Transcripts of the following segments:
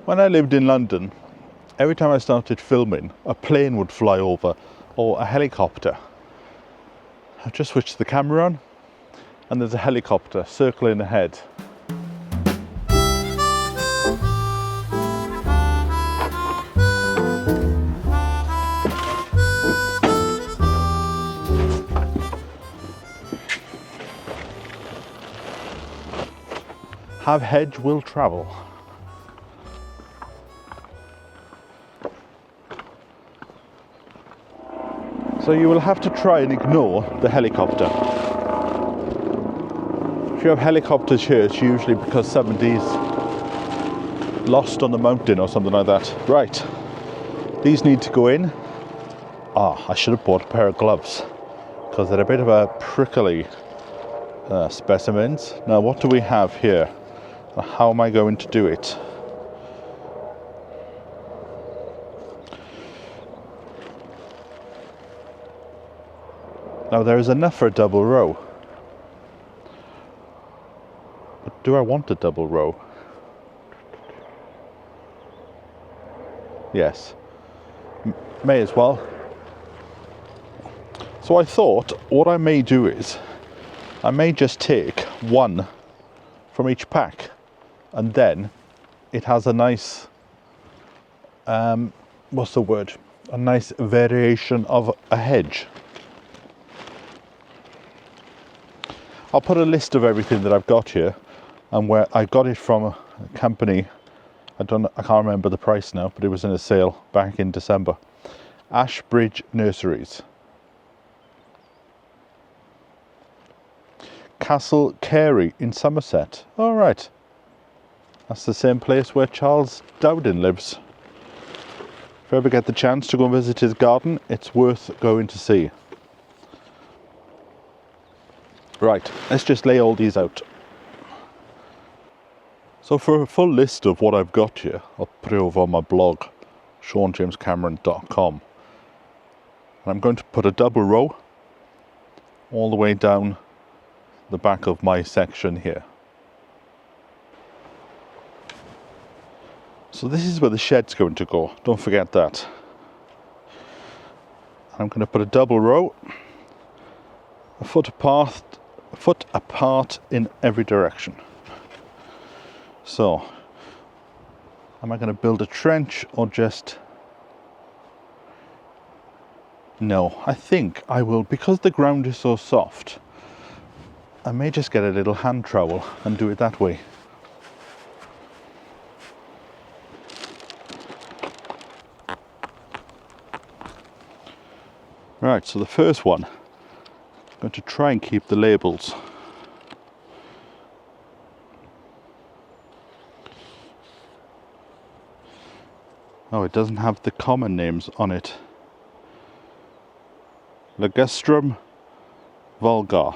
When I lived in London, every time I started filming, a plane would fly over or a helicopter. I've just switched the camera on and there's a helicopter circling ahead. Have hedge will travel. So you will have to try and ignore the helicopter. If you have helicopters here, it's usually because somebody's lost on the mountain or something like that. Right, these need to go in. I should have bought a pair of gloves because they're a bit of a prickly specimens. Now what do we have here? How am I going to do it? Now there is enough for a double row. But do I want a double row? Yes. May as well. So I thought what I may do is I may just take one from each pack, and then it has a nice what's the word? A nice variation of a hedge. I'll put a list of everything that I've got here and where I got it from a company. I can't remember the price now, but it was in a sale back in December. Ashbridge Nurseries. Castle Carey in Somerset. All right. That's the same place where Charles Dowdin lives. If you ever get the chance to go and visit his garden, it's worth going to see. Right, let's just lay all these out. So for a full list of what I've got here, I'll put it over on my blog, SeanJamesCameron.com. And I'm going to put a double row all the way down the back of my section here. So this is where the shed's going to go, don't forget that. I'm going to put a double row, a foot apart in every direction. So, am I going to build a trench or just... No, I think I will, because the ground is so soft, I may just get a little hand trowel and do it that way. Right, so the first one, I'm going to try and keep the labels. Oh, it doesn't have the common names on it. Ligustrum vulgar.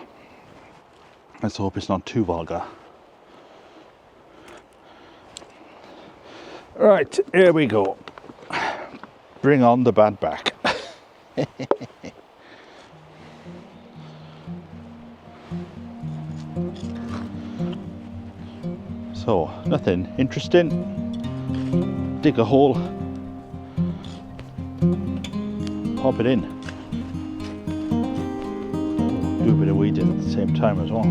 Let's hope it's not too vulgar. Right, here we go. Bring on the bad back. So, nothing interesting. Dig a hole. Pop it in. Do a bit of weeding at the same time as well.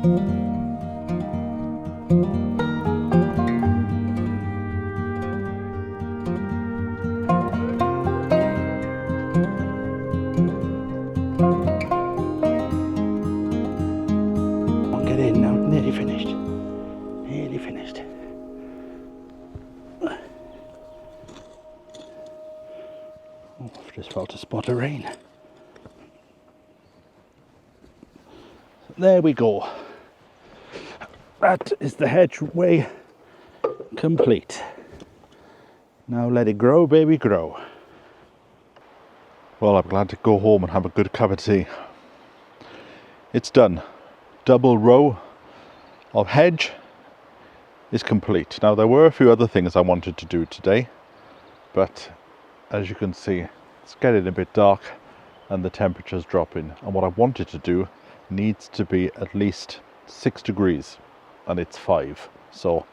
Get in now, nearly finished. Nearly finished. Oh, I've just felt a spot of rain. There we go. That is the hedgeway complete. Now let it grow, baby, grow. Well, I'm glad to go home and have a good cup of tea. It's done. Double row of hedge is complete. Now, there were a few other things I wanted to do today, but as you can see, it's getting a bit dark and the temperature's dropping. And what I wanted to do needs to be at least 6 degrees, and it's 5. So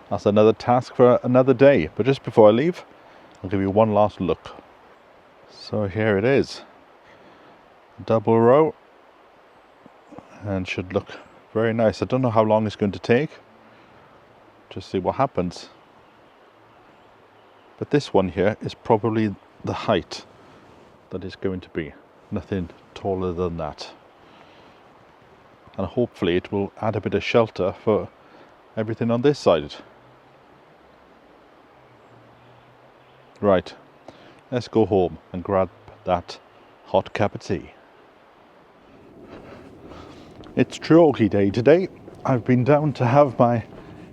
that's another task for another day. But just before I leave, I'll give you one last look. So here it is. Double row, and should look very nice. I don't know how long it's going to take. Just see what happens. But this one here is probably the height that it's going to be. Nothing taller than that. And hopefully it will add a bit of shelter for everything on this side. Right, let's go home and grab that hot cup of tea. It's Trogi day today. I've been down to have my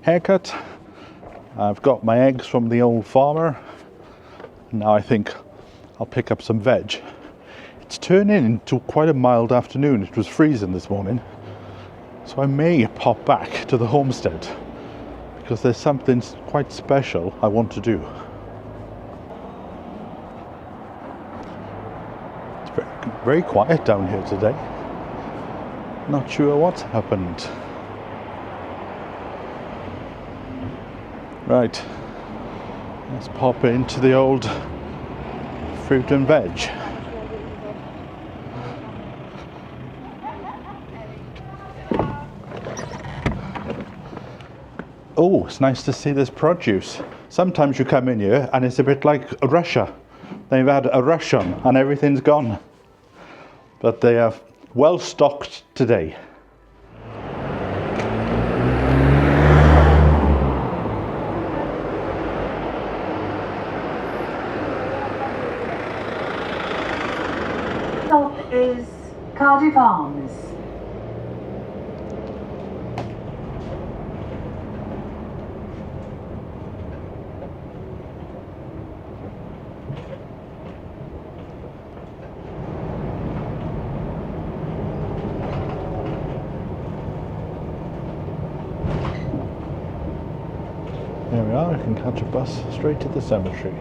haircut. I've got my eggs from the old farmer. Now I think I'll pick up some veg. It's turning into quite a mild afternoon. It was freezing this morning. So I may pop back to the homestead because there's something quite special I want to do. It's very quiet down here today. Not sure what's happened. Right, let's pop into the old fruit and veg. Oh, it's nice to see this produce. Sometimes you come in here and it's a bit like Russia. They've had a rush on and everything's gone. But they are well stocked today. Stop is Cardiff Arms. There we are, I can catch a bus straight to the cemetery.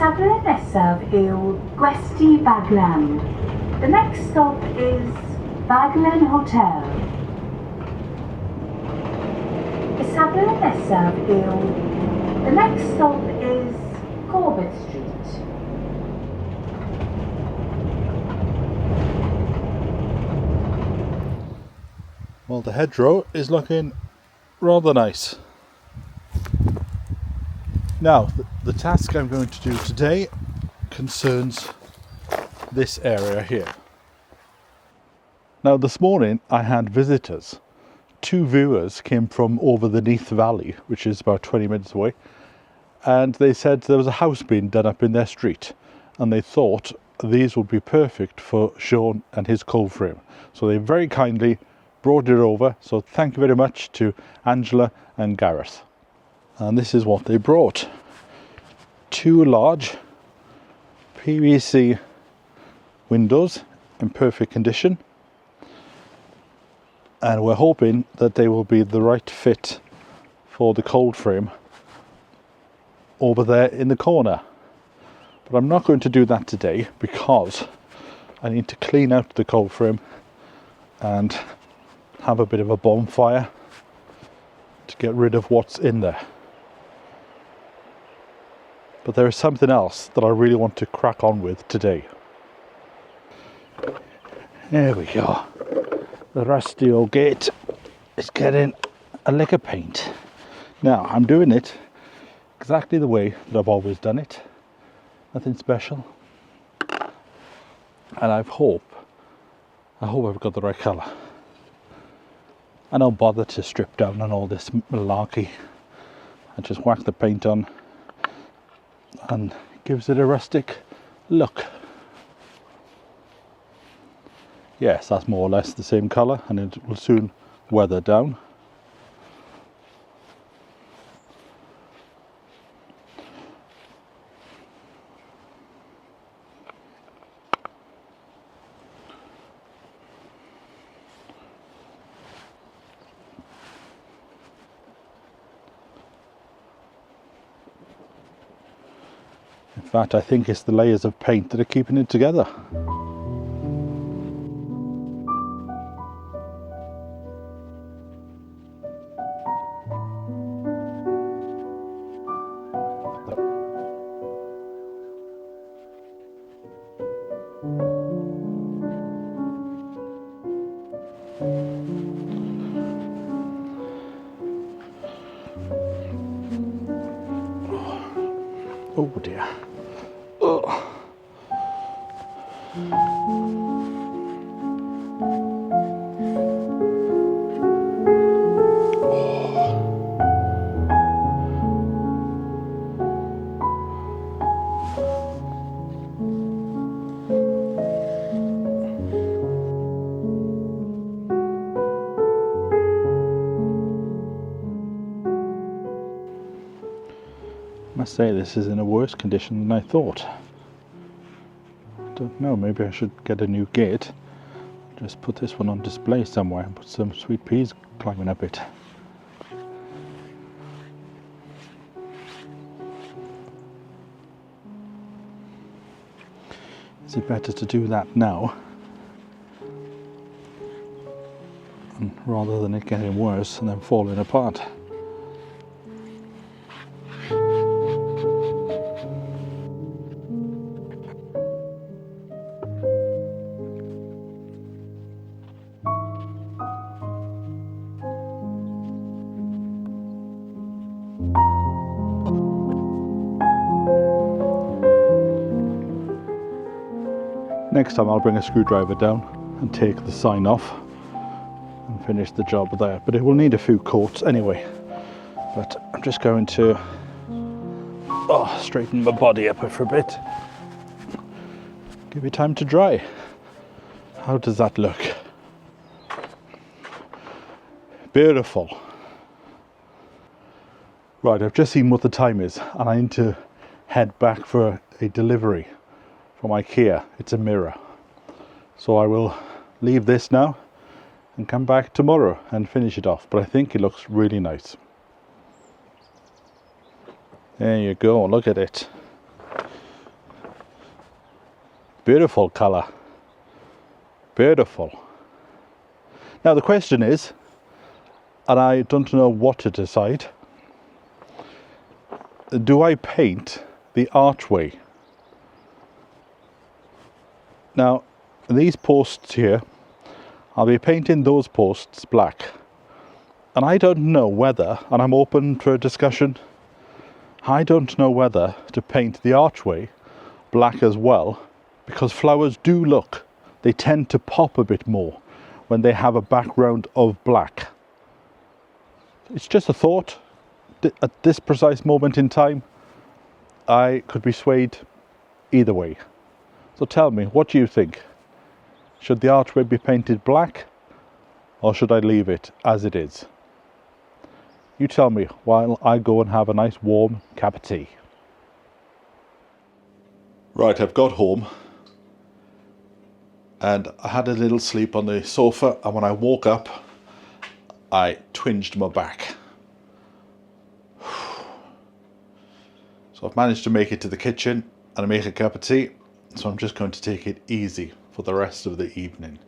Safle nesaf yw Gwesti Baglan. The next stop is Baglan Hotel. Safle nesaf yw... The next stop is Corbett Street. Well, the hedgerow is looking rather nice. Now, the task I'm going to do today concerns this area here. Now, this morning I had visitors. 2 viewers came from over the Neath Valley, which is about 20 minutes away, and they said there was a house being done up in their street, and they thought these would be perfect for Sean and his cold frame. So they very kindly brought it over, so thank you very much to Angela and Gareth. And this is what they brought. 2 large PVC windows in perfect condition, and we're hoping that they will be the right fit for the cold frame over there in the corner. But I'm not going to do that today because I need to clean out the cold frame and have a bit of a bonfire to get rid of what's in there. But there is something else that I really want to crack on with today. There we go. The rusty old gate is getting a lick of paint. Now I'm doing it exactly the way that I've always done it. Nothing special. And I hope I've got the right colour. I don't bother to strip down on all this malarkey. I just whack the paint on and it gives it a rustic look. Yes, that's more or less the same colour and it will soon weather down. In fact, I think it's the layers of paint that are keeping it together. Oh dear. Oh. I must say this is in a worse condition than I thought. Don't know, maybe I should get a new gate. Just put this one on display somewhere and put some sweet peas climbing up it. Is it better to do that now? Rather than it getting worse and then falling apart? Next time I'll bring a screwdriver down and take the sign off and finish the job there, but it will need a few coats anyway. But I'm just going to straighten my body up for a bit. Give it time to dry. How does that look? Beautiful. Right, I've just seen what the time is and I need to head back for a delivery from IKEA. It's a mirror. So I will leave this now and come back tomorrow and finish it off. But I think it looks really nice. There you go, look at it. Beautiful colour. Beautiful. Now the question is, and I don't know what to decide, do I paint the archway? Now these posts here, I'll be painting those posts black. And I don't know whether, and I'm open for a discussion, I don't know whether to paint the archway black as well, because flowers do look, they tend to pop a bit more when they have a background of black. It's just a thought. At this precise moment in time, I could be swayed either way. So tell me, what do you think? Should the archway be painted black or should I leave it as it is? You tell me while I go and have a nice warm cup of tea. Right, I've got home and I had a little sleep on the sofa, and when I woke up I twinged my back. So I've managed to make it to the kitchen and I make a cup of tea. So I'm just going to take it easy for the rest of the evening.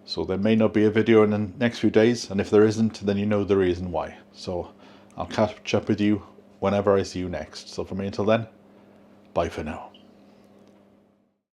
So there may not be a video in the next few days, and if there isn't, then you know the reason why. So I'll catch up with you whenever I see you next. So from me until then, bye for now.